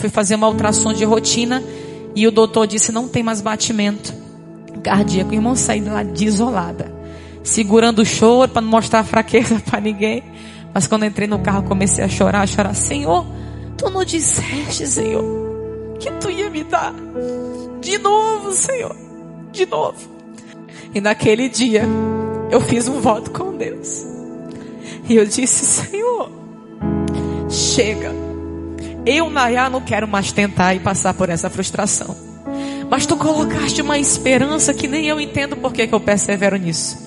Fui fazer uma ultrassom de rotina e o doutor disse: não tem mais batimento cardíaco. O irmão saiu de lá desolada, segurando o choro para não mostrar fraqueza para ninguém. Mas quando entrei no carro, comecei a chorar. Senhor, tu não disseste, Senhor, que tu ia me dar de novo, Senhor, de novo. E naquele dia eu fiz um voto com Deus e eu disse: Senhor, chega. Eu, Nayá, não quero mais tentar e passar por essa frustração. Mas tu colocaste uma esperança que nem eu entendo por que eu persevero nisso.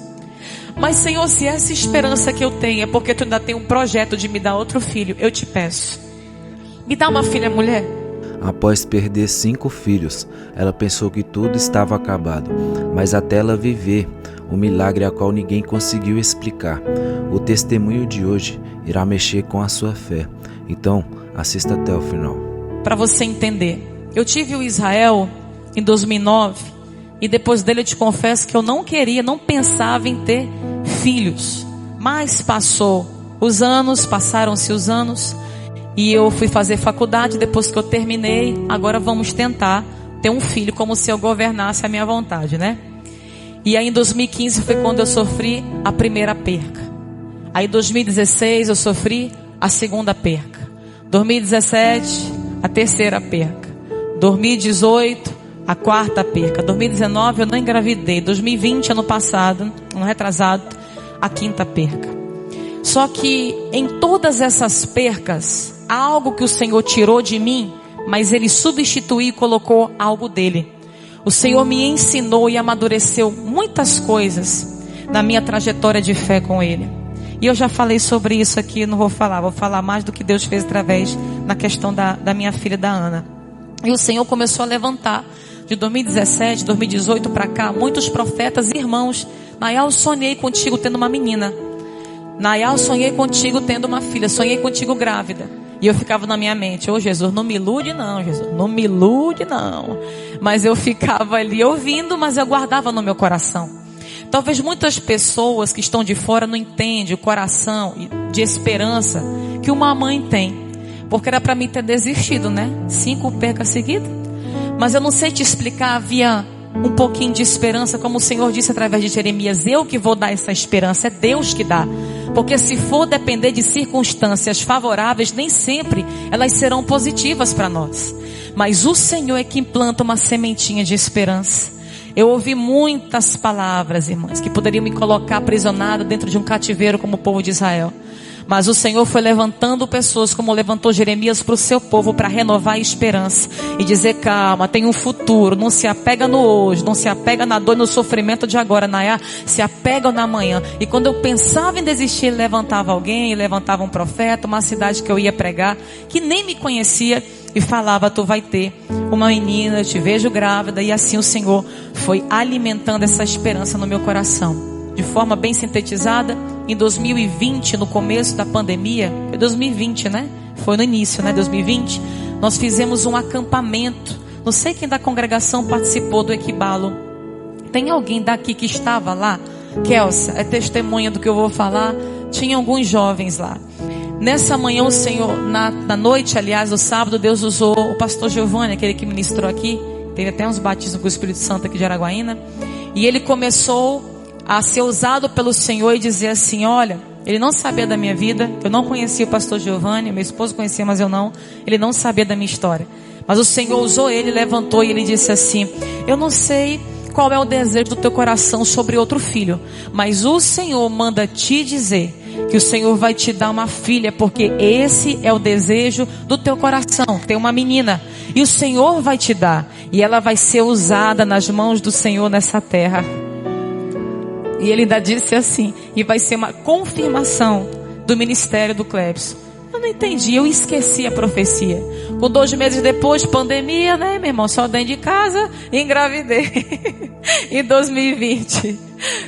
Mas, Senhor, se essa esperança que eu tenho é porque tu ainda tem um projeto de me dar outro filho, eu te peço, me dá uma filha mulher. Após perder 5 filhos, ela pensou que tudo estava acabado. Mas até ela viver o milagre a qual ninguém conseguiu explicar, o testemunho de hoje irá mexer com a sua fé. Então, assista até o final. Para você entender, eu tive o Israel em 2009 e depois dele eu te confesso que eu não pensava em ter filhos. Mas passaram-se os anos e eu fui fazer faculdade. Depois que eu terminei, agora vamos tentar ter um filho, como se eu governasse a minha vontade, né? E aí em 2015 foi quando eu sofri a primeira perca. Aí em 2016 eu sofri a segunda perca. 2017, a terceira perca. 2018, a quarta perca. 2019, eu não engravidei. 2020, ano passado, ano retrasado, a quinta perca. Só que em todas essas percas, há algo que o Senhor tirou de mim, mas Ele substituiu e colocou algo dele. O Senhor me ensinou e amadureceu muitas coisas na minha trajetória de fé com Ele. E eu já falei sobre isso aqui, não vou falar mais do que Deus fez através na questão da minha filha, da Ana. E o Senhor começou a levantar, de 2017, 2018 para cá, muitos profetas e irmãos. Nayá, eu sonhei contigo tendo uma menina. Nayá, eu sonhei contigo tendo uma filha. Sonhei contigo grávida. E eu ficava na minha mente: ô Jesus, não me ilude não, Jesus, não me ilude não. Mas eu ficava ali ouvindo, mas eu guardava no meu coração. Talvez muitas pessoas que estão de fora não entendem o coração de esperança que uma mãe tem. Porque era para mim ter desistido, né? 5 percas seguidas. Mas eu não sei te explicar, havia um pouquinho de esperança, como o Senhor disse através de Jeremias: eu que vou dar essa esperança, é Deus que dá. Porque se for depender de circunstâncias favoráveis, nem sempre elas serão positivas para nós. Mas o Senhor é que implanta uma sementinha de esperança. Eu ouvi muitas palavras, irmãs, que poderiam me colocar aprisionada dentro de um cativeiro como o povo de Israel. Mas o Senhor foi levantando pessoas, como levantou Jeremias para o seu povo, para renovar a esperança e dizer: calma, tem um futuro. Não se apega no hoje, não se apega na dor e no sofrimento de agora, Nayá, se apega na manhã. E quando eu pensava em desistir, ele levantava alguém, ele levantava um profeta, uma cidade que eu ia pregar, que nem me conhecia, e falava: tu vai ter uma menina, eu te vejo grávida. E assim o Senhor foi alimentando essa esperança no meu coração. De forma bem sintetizada, em 2020, no começo da pandemia, foi 2020, né? Foi no início, né? 2020, nós fizemos um acampamento. Não sei quem da congregação participou do Equibalo. Tem alguém daqui que estava lá? Kelsa, é testemunha do que eu vou falar. Tinha alguns jovens lá. Nessa manhã o Senhor, na noite, aliás, no sábado, Deus usou o pastor Giovanni, aquele que ministrou aqui. Teve até uns batismos com o Espírito Santo aqui de Araguaína. E ele começou a ser usado pelo Senhor e dizer assim: olha, ele não sabia da minha vida, eu não conhecia o pastor Giovanni, meu esposo conhecia, mas eu não, ele não sabia da minha história, mas o Senhor usou ele, levantou e ele disse assim: eu não sei qual é o desejo do teu coração sobre outro filho, mas o Senhor manda te dizer que o Senhor vai te dar uma filha, porque esse é o desejo do teu coração, ter uma menina, e o Senhor vai te dar, e ela vai ser usada nas mãos do Senhor nessa terra. E ele ainda disse assim: e vai ser uma confirmação do ministério do Clebson. Eu não entendi, eu esqueci a profecia. Com 2 meses depois, pandemia, né, meu irmão? Só dentro de casa, engravidei. Em 2020.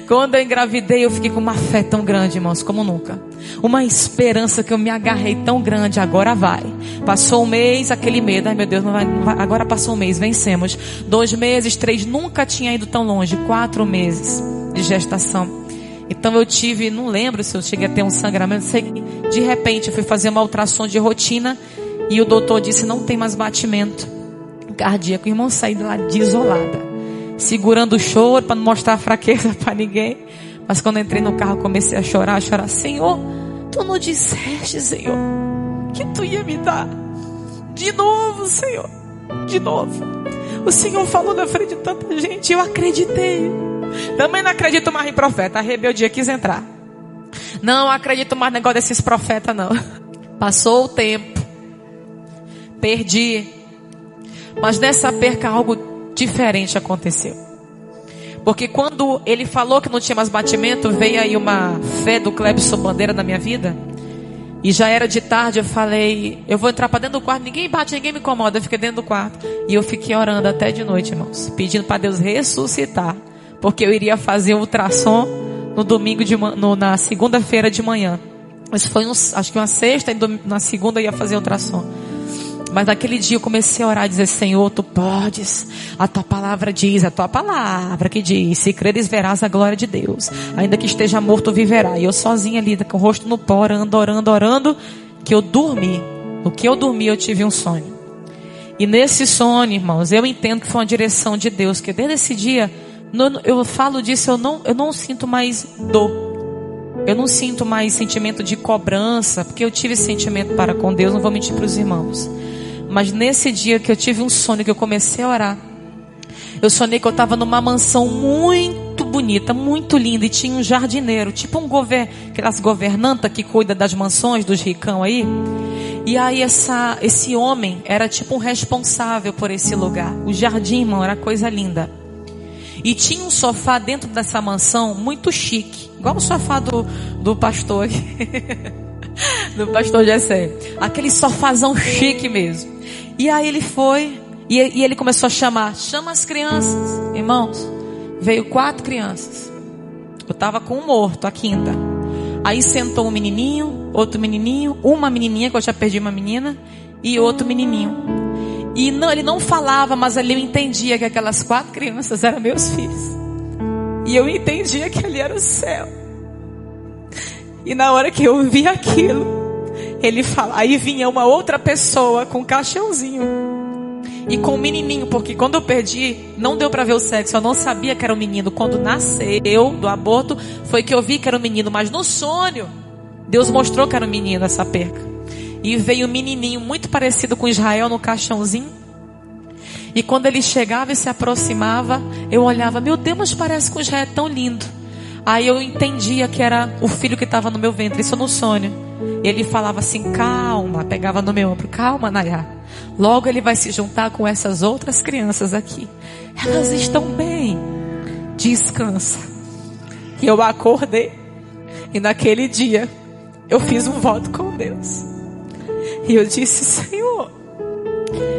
Quando eu engravidei, eu fiquei com uma fé tão grande, irmãos, como nunca. Uma esperança que eu me agarrei tão grande: agora vai. Passou um mês, aquele medo: ai meu Deus, não vai. Agora passou um mês, vencemos. 2 meses, 3, nunca tinha ido tão longe. 4 meses de gestação. Então eu tive, não lembro se eu cheguei a ter um sangramento, sei que de repente eu fui fazer uma ultrassom de rotina E o doutor disse, não tem mais batimento cardíaco. O irmão saiu de lá desolada, segurando o choro para não mostrar fraqueza para ninguém. Mas quando entrei no carro, comecei a chorar. Senhor, tu não disseste, Senhor, que tu ia me dar de novo, Senhor, de novo. O Senhor falou na frente de tanta gente, eu acreditei. Também não acredito mais em profeta. A rebeldia quis entrar. Não acredito mais no negócio desses profetas, não. Passou o tempo, perdi. Mas nessa perca algo diferente aconteceu. Porque quando ele falou que não tinha mais batimento, veio aí uma fé do Clebson Bandeira na minha vida. E já era de tarde, eu falei, eu vou entrar para dentro do quarto, ninguém bate, ninguém me incomoda. Eu fiquei dentro do quarto. E eu fiquei orando até de noite, irmãos, pedindo para Deus ressuscitar. Porque eu iria fazer o ultrassom no domingo, na segunda-feira de manhã. Mas foi acho que uma sexta, e na segunda eu ia fazer o ultrassom. Mas naquele dia eu comecei a orar e dizer, Senhor, tu podes. A tua palavra diz, a tua palavra que diz, se creres verás a glória de Deus. Ainda que esteja morto, viverá. E eu sozinha ali, com o rosto no pó, orando, que eu dormi. No que eu dormi, eu tive um sonho. E nesse sonho, irmãos, eu entendo que foi uma direção de Deus. Que desde esse dia, eu falo disso, eu não sinto mais dor. Eu não sinto mais sentimento de cobrança, porque eu tive sentimento para com Deus, não vou mentir para os irmãos. Mas nesse dia que eu tive um sonho, que eu comecei a orar, eu sonhei que eu estava numa mansão muito bonita, muito linda, e tinha um jardineiro, tipo aquelas governantas que cuida das mansões dos ricão aí. E aí esse homem era tipo um responsável por esse lugar. O jardim, irmão, era coisa linda. E tinha um sofá dentro dessa mansão muito chique, igual o sofá do pastor aqui. Do pastor Jessé. Aquele sofazão chique mesmo. E aí ele foi e ele começou a chama as crianças. Irmãos, veio 4 crianças. Eu estava com um morto, a quinta. Aí sentou um menininho, outro menininho, uma menininha, que eu já perdi uma menina, e outro menininho. E não, ele não falava, mas ali eu entendia que aquelas 4 crianças eram meus filhos. E eu entendia que ali era o céu. E na hora que eu vi aquilo, ele fala, aí vinha uma outra pessoa com um caixãozinho e com um menininho, porque quando eu perdi, não deu para ver o sexo, eu não sabia que era um menino. Quando nasceu do aborto, foi que eu vi que era um menino, mas no sonho, Deus mostrou que era um menino essa perca. E veio um menininho muito parecido com Israel no caixãozinho. E quando ele chegava e se aproximava, eu olhava, meu Deus, mas parece com Israel, é tão lindo. Aí eu entendia que era o filho que estava no meu ventre, isso no sonho. Ele falava assim, calma, pegava no meu ombro, calma, Nayá. Logo ele vai se juntar com essas outras crianças aqui. Elas estão bem, descansa. E eu acordei. E naquele dia, eu fiz um voto com Deus. E eu disse, Senhor,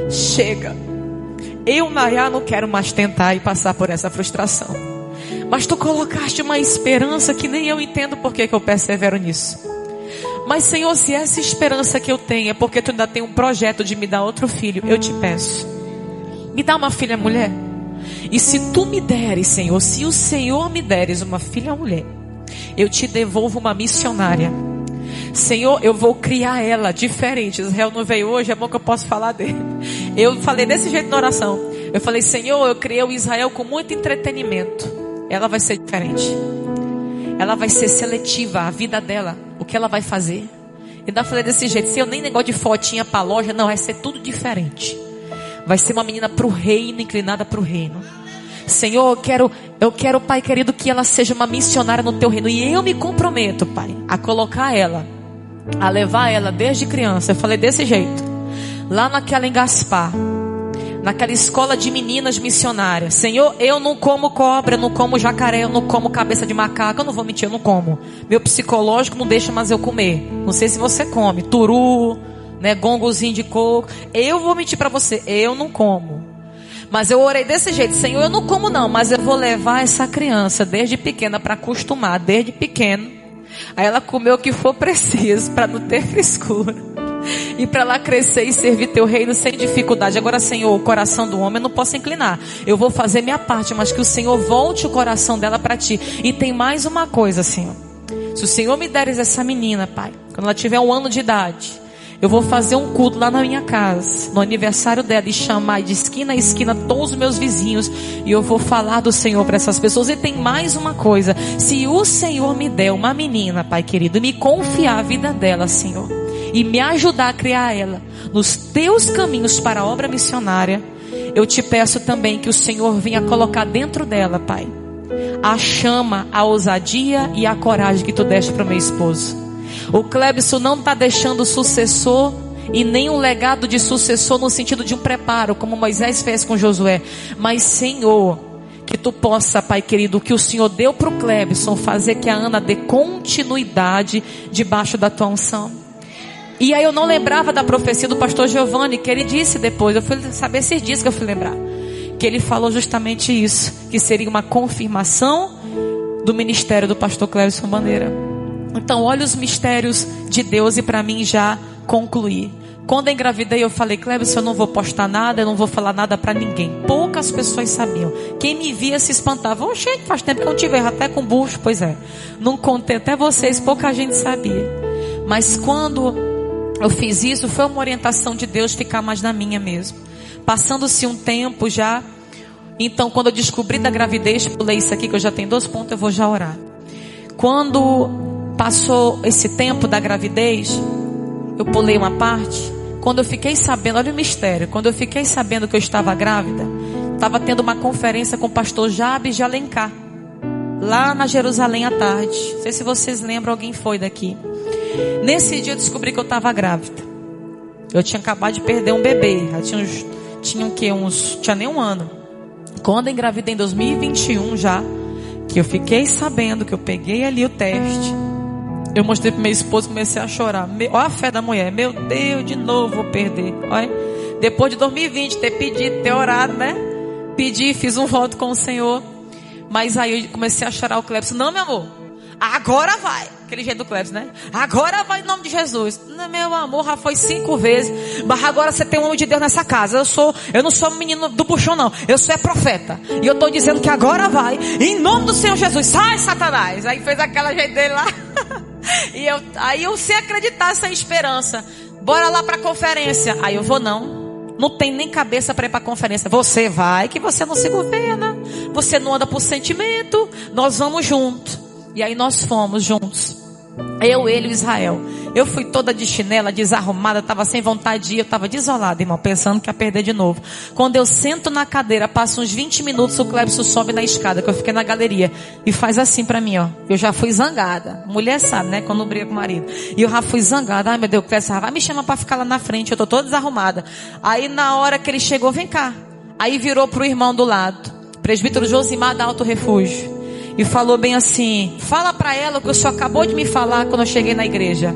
chega. Eu, Nayá, não quero mais tentar e passar por essa frustração. Mas tu colocaste uma esperança que nem eu entendo por que eu persevero nisso. Mas Senhor, se essa esperança que eu tenho é porque tu ainda tem um projeto de me dar outro filho, eu te peço, me dá uma filha mulher. E se tu me deres, Senhor, se o Senhor me deres uma filha mulher, eu te devolvo uma missionária. Senhor, eu vou criar ela diferente. Israel não veio hoje, é bom que eu posso falar dele. Eu falei desse jeito na oração. Eu falei, Senhor, eu criei o Israel com muito entretenimento. Ela vai ser diferente. Ela vai ser seletiva, a vida dela, o que ela vai fazer. E ainda falei desse jeito, se eu nem negócio de fotinha pra loja, não, vai ser tudo diferente. Vai ser uma menina pro reino, inclinada pro reino. Senhor, eu quero, Pai querido, que ela seja uma missionária no teu reino. E eu me comprometo, Pai, a colocar ela, a levar ela desde criança. Eu falei desse jeito, lá naquela em Gaspar, naquela escola de meninas missionárias. Senhor, eu não como cobra, eu não como jacaré, eu não como cabeça de macaco. Eu não vou mentir, eu não como. Meu psicológico não deixa mais eu comer. Não sei se você come turu, né, gongozinho de coco. Eu vou mentir para você, eu não como. Mas eu orei desse jeito, Senhor, eu não como não, mas eu vou levar essa criança desde pequena para acostumar, desde pequeno. Aí ela comeu o que for preciso para não ter frescura. E para ela crescer e servir teu reino sem dificuldade. Agora, Senhor, o coração do homem eu não posso inclinar. Eu vou fazer minha parte, mas que o Senhor volte o coração dela para ti. E tem mais uma coisa, Senhor. Se o Senhor me deres essa menina, Pai, quando ela tiver 1 ano de idade, eu vou fazer um culto lá na minha casa, no aniversário dela, e chamar de esquina a esquina todos os meus vizinhos, e eu vou falar do Senhor para essas pessoas. E tem mais uma coisa: se o Senhor me der uma menina, Pai querido, me confiar a vida dela, Senhor, e me ajudar a criar ela nos teus caminhos para a obra missionária, eu te peço também que o Senhor venha colocar dentro dela, Pai, a chama, a ousadia e a coragem que tu deste para o meu esposo. O Clebson não está deixando sucessor e nem um legado de sucessor no sentido de um preparo, como Moisés fez com Josué. Mas, Senhor, que tu possa, Pai querido, que o Senhor deu para o Clebson, fazer que a Ana dê continuidade debaixo da tua unção. E aí eu não lembrava da profecia do pastor Giovanni, que ele disse depois. Eu fui saber esses dias que eu fui lembrar. Que ele falou justamente isso, que seria uma confirmação do ministério do pastor Clebson Bandeira. Então, olha os mistérios de Deus, e para mim já concluir. Quando eu engravidei, eu falei: Clebson, eu não vou postar nada, eu não vou falar nada para ninguém. Poucas pessoas sabiam. Quem me via se espantava. Oxe, faz tempo que eu não te vejo, até com bucho. Pois é, não contei até vocês, pouca gente sabia. Mas quando eu fiz isso, foi uma orientação de Deus ficar mais na minha mesmo. Passando-se um tempo já, então quando eu descobri da gravidez, pulei isso aqui que eu já tenho 2 pontos, eu vou já orar. Quando passou esse tempo da gravidez, eu pulei uma parte. Quando eu fiquei sabendo, olha o mistério, quando eu fiquei sabendo que eu estava grávida, estava tendo uma conferência com o pastor Jabes de Alencar, lá na Jerusalém à tarde. Não sei se vocês lembram, alguém foi daqui. Nesse dia eu descobri que eu estava grávida. Eu tinha acabado de perder um bebê, já tinha nem um ano. Quando eu engravidei em 2021 já, que eu fiquei sabendo que eu peguei ali o teste, eu mostrei para minha esposa, comecei a chorar. Olha a fé da mulher. Meu Deus, de novo vou perder. Olha, depois de 2020 ter pedido, ter orado, né? Pedi, fiz um voto com o Senhor. Mas aí eu comecei a chorar. O Clebson: não, meu amor, agora vai. Aquele jeito do Clebson, né? Agora vai em nome de Jesus. Não, meu amor, já foi 5 vezes. Mas agora você tem um homem de Deus nessa casa. Eu não sou menino do buchão, não. Eu sou profeta. E eu estou dizendo que agora vai. Em nome do Senhor Jesus. Sai, Satanás. Aí fez aquela jeito dele lá. Aí eu sem acreditar, sem esperança. Bora lá para a conferência. Aí eu vou não tem nem cabeça para ir para a conferência. Você vai, que você não se governa. Você não anda por sentimento. Nós vamos juntos. E aí nós fomos juntos. Eu, ele e Israel. Eu fui toda de chinela, desarrumada, estava sem vontade de ir, eu estava desolada, irmão, pensando que ia perder de novo. Quando eu sento na cadeira, passa uns 20 minutos, o Clebson sobe na escada, que eu fiquei na galeria, e faz assim pra mim, ó. Eu já fui zangada. Mulher sabe, né, quando briga com o marido. E eu já fui zangada. Ai, meu Deus, o Clebson vai me chamar pra ficar lá na frente, eu tô toda desarrumada. Aí na hora que ele chegou, vem cá. Aí virou pro irmão do lado, presbítero Josimar da Alto Refúgio, e falou bem assim: fala pra ela o que o senhor acabou de me falar quando eu cheguei na igreja.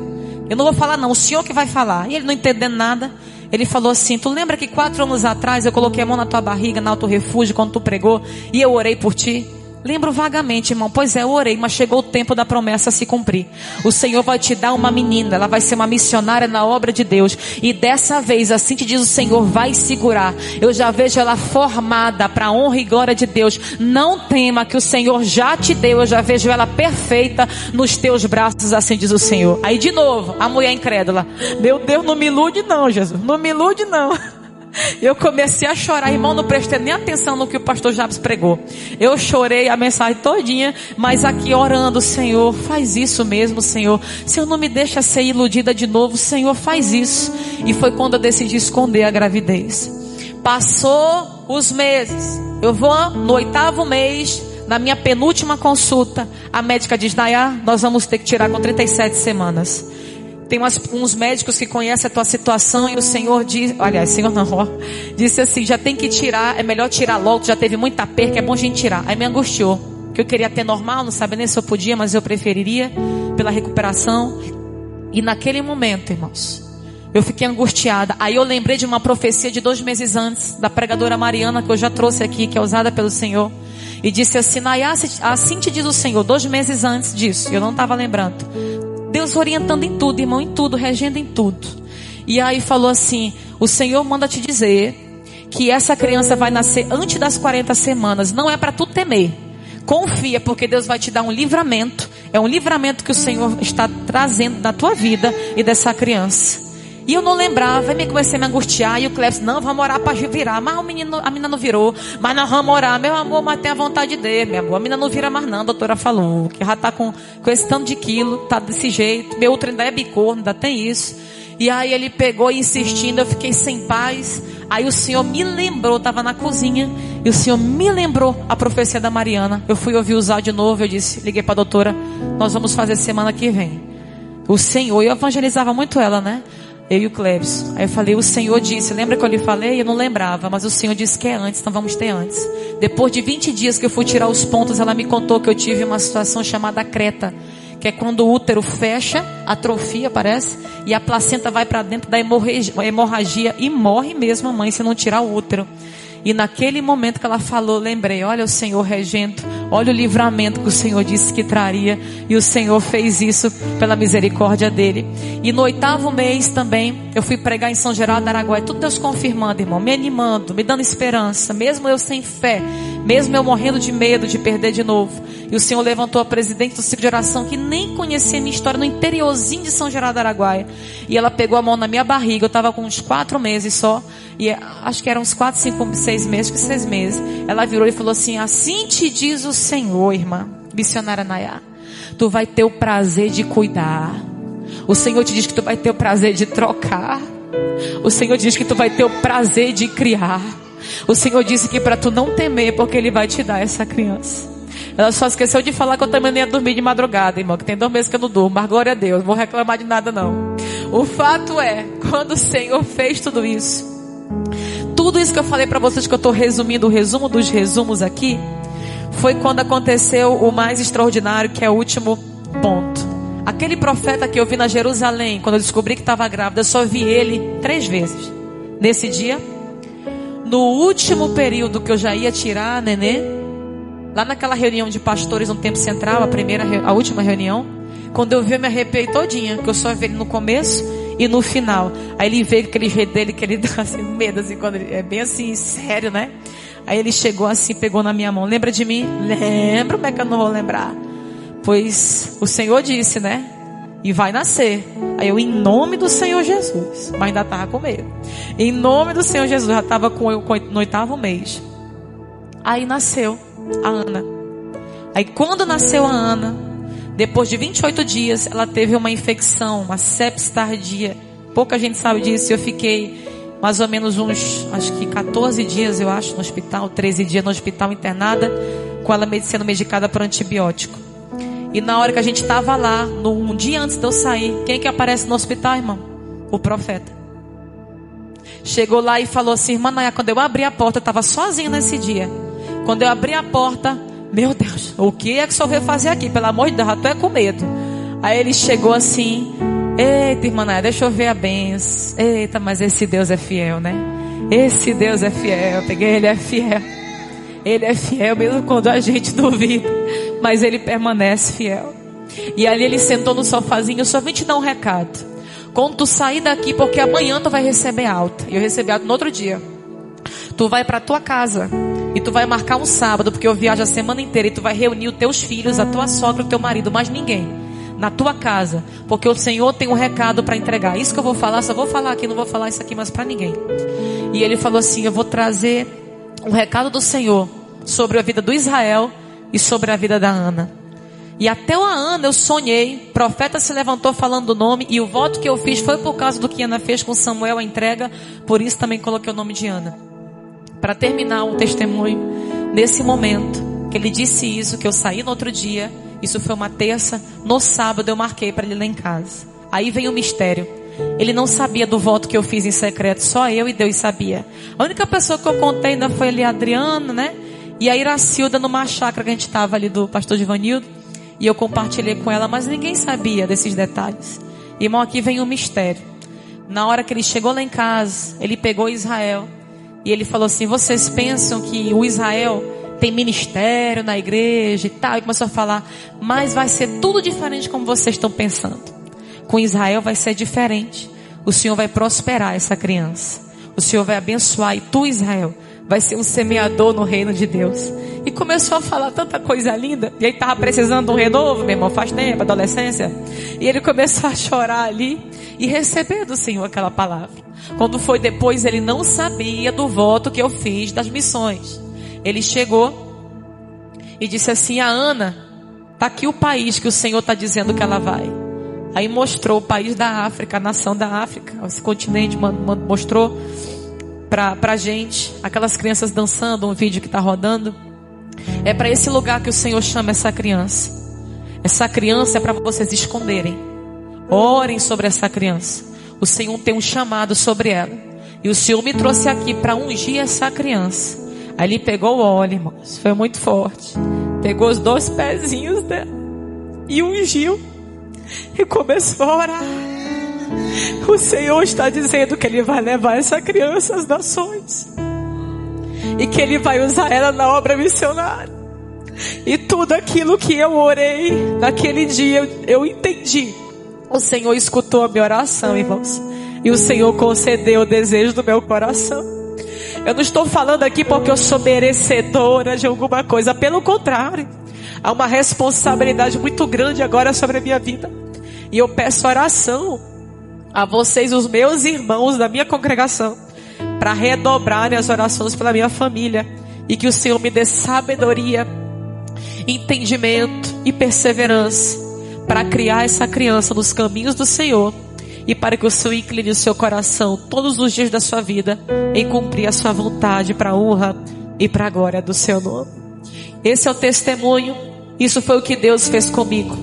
Eu não vou falar não, o senhor que vai falar. E ele não entendendo nada, ele falou assim: tu lembra que 4 anos atrás eu coloquei a mão na tua barriga, na Alto Refúgio, quando tu pregou, e eu orei por ti? Lembro vagamente, irmão. Pois é, eu orei, mas chegou o tempo da promessa se cumprir. O Senhor vai te dar uma menina, ela vai ser uma missionária na obra de Deus, e dessa vez, assim te diz o Senhor, vai segurar. Eu já vejo ela formada para a honra e glória de Deus. Não tema, que o Senhor já te deu. Eu já vejo ela perfeita nos teus braços, assim diz o Senhor. Aí de novo, a mulher incrédula: meu Deus, não me ilude não, Jesus, não me ilude não. Eu comecei a chorar, irmão, não prestei nem atenção no que o pastor Jabes pregou. Eu chorei a mensagem todinha, mas aqui orando: Senhor, faz isso mesmo, Senhor. Senhor, não me deixa ser iludida de novo, Senhor, faz isso. E foi quando eu decidi esconder a gravidez. Passou os meses, eu vou no 8º mês, na minha penúltima consulta, a médica diz: Nayá, nós vamos ter que tirar com 37 semanas. Tem uns médicos que conhecem a tua situação, e o Senhor diz, aliás, Senhor não, ó, disse assim: já tem que tirar, é melhor tirar logo, já teve muita perca, é bom a gente tirar. Aí me angustiou, que eu queria ter normal, não sabia nem se eu podia, mas eu preferiria pela recuperação. E naquele momento, irmãos, eu fiquei angustiada. Aí eu lembrei de uma profecia de 2 meses antes, da pregadora Mariana, que eu já trouxe aqui, que é usada pelo Senhor, e disse assim: Nayá, assim te diz o Senhor, 2 meses antes disso, eu não estava lembrando. Deus orientando em tudo, irmão, em tudo, regendo em tudo. E aí falou assim: o Senhor manda te dizer que essa criança vai nascer antes das 40 semanas. Não é para tu temer. Confia, porque Deus vai te dar um livramento. É um livramento que o Senhor está trazendo na tua vida e dessa criança. E eu não lembrava, aí comecei a me angustiar. E o Cleves, não, vamos orar para virar. Mas a menina não virou. Mas nós vamos orar, meu amor, mas tem a vontade dele, meu amor. A menina não vira mais não, a doutora falou. Que já tá com esse tanto de quilo, tá desse jeito. Meu outro ainda é bicorno, ainda tem isso. E aí ele pegou insistindo, eu fiquei sem paz. Aí o Senhor me lembrou, estava na cozinha. E o Senhor me lembrou a profecia da Mariana. Eu fui ouvir usar de novo, eu disse, liguei para a doutora, nós vamos fazer semana que vem. O Senhor, eu evangelizava muito ela, né? Eu e o Cleves. Aí eu falei, o Senhor disse, lembra que eu lhe falei? Eu não lembrava, mas o Senhor disse que é antes, então vamos ter antes. Depois de 20 dias que eu fui tirar os pontos, ela me contou que eu tive uma situação chamada creta, que é quando o útero fecha, atrofia, parece, e a placenta vai para dentro da hemorragia e morre mesmo a mãe se não tirar o útero. E naquele momento que ela falou, lembrei, olha o Senhor regento, olha o livramento que o Senhor disse que traria, e o Senhor fez isso pela misericórdia dele. E no 8º mês também, eu fui pregar em São Geraldo do Araguaia, tudo Deus confirmando, irmão, me animando, me dando esperança, mesmo eu sem fé, mesmo eu morrendo de medo de perder de novo. E o Senhor levantou a presidente do ciclo de oração, que nem conhecia minha história, no interiorzinho de São Geraldo do Araguaia, e ela pegou a mão na minha barriga, eu estava com uns 4 meses só, e acho que eram uns 4, 5, 6 meses, 6 meses. Ela virou e falou assim, assim te diz o Senhor, irmã, missionária Nayá, tu vai ter o prazer de cuidar. O Senhor te diz que tu vai ter o prazer de trocar. O Senhor diz que tu vai ter o prazer de criar. O Senhor disse que para tu não temer, porque Ele vai te dar essa criança. Ela só esqueceu de falar que eu também nem ia dormir de madrugada, irmão, que tem 2 meses que eu não durmo, mas glória a Deus, não vou reclamar de nada não. O fato é, quando o Senhor fez tudo isso que eu falei para vocês, que eu estou resumindo o resumo dos resumos aqui, foi quando aconteceu o mais extraordinário, que é o último ponto. Aquele profeta que eu vi na Jerusalém, quando eu descobri que estava grávida, eu só vi ele 3 vezes. Nesse dia, no último período que eu já ia tirar a nenê, lá naquela reunião de pastores no Tempo Central, a última reunião, quando eu vi, eu me arrepiei todinha, que eu só vi ele no começo e no final. Aí ele veio com aquele jeito dele, que ele dá assim, medo, assim, quando ele é bem assim, sério, né? Aí ele chegou assim, pegou na minha mão, lembra de mim? Lembro, como é que eu não vou lembrar? Pois o Senhor disse, né? E vai nascer. Aí eu, em nome do Senhor Jesus, mas ainda estava com medo. Em nome do Senhor Jesus, já estava no 8º mês. Aí nasceu a Ana. Aí quando nasceu a Ana, depois de 28 dias, ela teve uma infecção, uma sepsis tardia. Pouca gente sabe disso. Eu fiquei mais ou menos uns, acho que 14 dias, eu acho, no hospital, 13 dias no hospital internada, com ela sendo medicada por antibiótico. E na hora que a gente estava lá, um dia antes de eu sair, quem que aparece no hospital, irmão? O profeta. Chegou lá e falou assim, irmã Nayá, quando eu abri a porta, eu estava sozinha nesse dia. Quando eu abri a porta, meu Deus, o que é que o senhor veio fazer aqui? Pelo amor de Deus, já tô é com medo. Aí ele chegou assim, eita, irmã Nayá, deixa eu ver a benção. Eita, mas esse Deus é fiel, né? Esse Deus é fiel. Eu peguei, Ele é fiel. Ele é fiel mesmo quando a gente duvida, mas Ele permanece fiel. E ali ele sentou no sofazinho, eu só vim te dar um recado. Quando tu sair daqui, porque amanhã tu vai receber alta. E eu recebi alta no outro dia. Tu vai para tua casa e tu vai marcar um sábado, porque eu viajo a semana inteira, e tu vai reunir os teus filhos, a tua sogra, o teu marido, mais ninguém, na tua casa, porque o Senhor tem um recado para entregar. Isso que eu vou falar, só vou falar aqui, não vou falar isso aqui mais para ninguém. E ele falou assim, eu vou trazer um recado do Senhor sobre a vida do Israel e sobre a vida da Ana. E até a Ana eu sonhei, o profeta se levantou falando do nome, e o voto que eu fiz foi por causa do que Ana fez com Samuel, a entrega, por isso também coloquei o nome de Ana. Para terminar um testemunho, nesse momento que ele disse isso, que eu saí no outro dia, isso foi uma terça, no sábado eu marquei para ele lá em casa. Aí veio o mistério. Ele não sabia do voto que eu fiz em secreto, só eu e Deus sabia. A única pessoa que eu contei ainda foi ali a Adriana, né? E a Iracilda, numa chácara que a gente estava ali do pastor Givanildo, e eu compartilhei com ela, mas ninguém sabia desses detalhes. Irmão, aqui vem um mistério. Na hora que ele chegou lá em casa, ele pegou Israel e ele falou assim, vocês pensam que o Israel tem ministério na igreja e tal? E começou a falar, mas vai ser tudo diferente como vocês estão pensando. Com Israel vai ser diferente. O Senhor vai prosperar essa criança. o Senhor vai abençoar, e tu, Israel, vai ser um semeador no reino de Deus. E começou a falar tanta coisa linda. E aí estava precisando de um renovo, meu irmão, faz tempo, adolescência. E ele começou a chorar ali e receber do Senhor aquela palavra. Quando foi depois, ele não sabia do voto que eu fiz das missões. Ele chegou e disse assim: a Ana, está aqui o país que o Senhor está dizendo que ela vai. Aí mostrou o país da África, a nação da África, esse continente, mostrou pra gente, aquelas crianças dançando, um vídeo que está rodando. É para esse lugar que o Senhor chama essa criança. Essa criança é para vocês esconderem. Orem sobre essa criança. O Senhor tem um chamado sobre ela. E o Senhor me trouxe aqui para ungir essa criança. Aí ele pegou o óleo, irmãos, foi muito forte. Pegou os 2 pezinhos dela e ungiu. E começou a orar. O Senhor está dizendo que Ele vai levar essa criança às nações. E que Ele vai usar ela na obra missionária. E tudo aquilo que eu orei naquele dia, eu entendi. O Senhor escutou a minha oração, irmãos. E o Senhor concedeu o desejo do meu coração. Eu não estou falando aqui porque eu sou merecedora de alguma coisa. Pelo contrário, há uma responsabilidade muito grande agora sobre a minha vida. E eu peço oração a vocês, os meus irmãos da minha congregação, para redobrarem as orações pela minha família. E que o Senhor me dê sabedoria, entendimento e perseverança para criar essa criança nos caminhos do Senhor. E para que o Senhor incline o seu coração todos os dias da sua vida em cumprir a sua vontade, para a honra e para a glória do seu nome. Esse é o testemunho. Isso foi o que Deus fez comigo.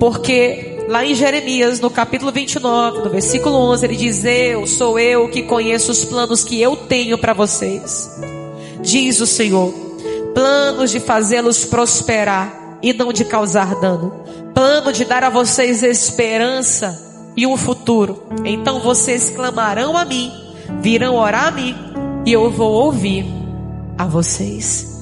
Porque lá em Jeremias, no capítulo 29, no versículo 11, ele diz: sou eu que conheço os planos que eu tenho para vocês, diz o Senhor, planos de fazê-los prosperar e não de causar dano, plano de dar a vocês esperança e um futuro. Então vocês clamarão a mim, virão orar a mim, e eu vou ouvir a vocês.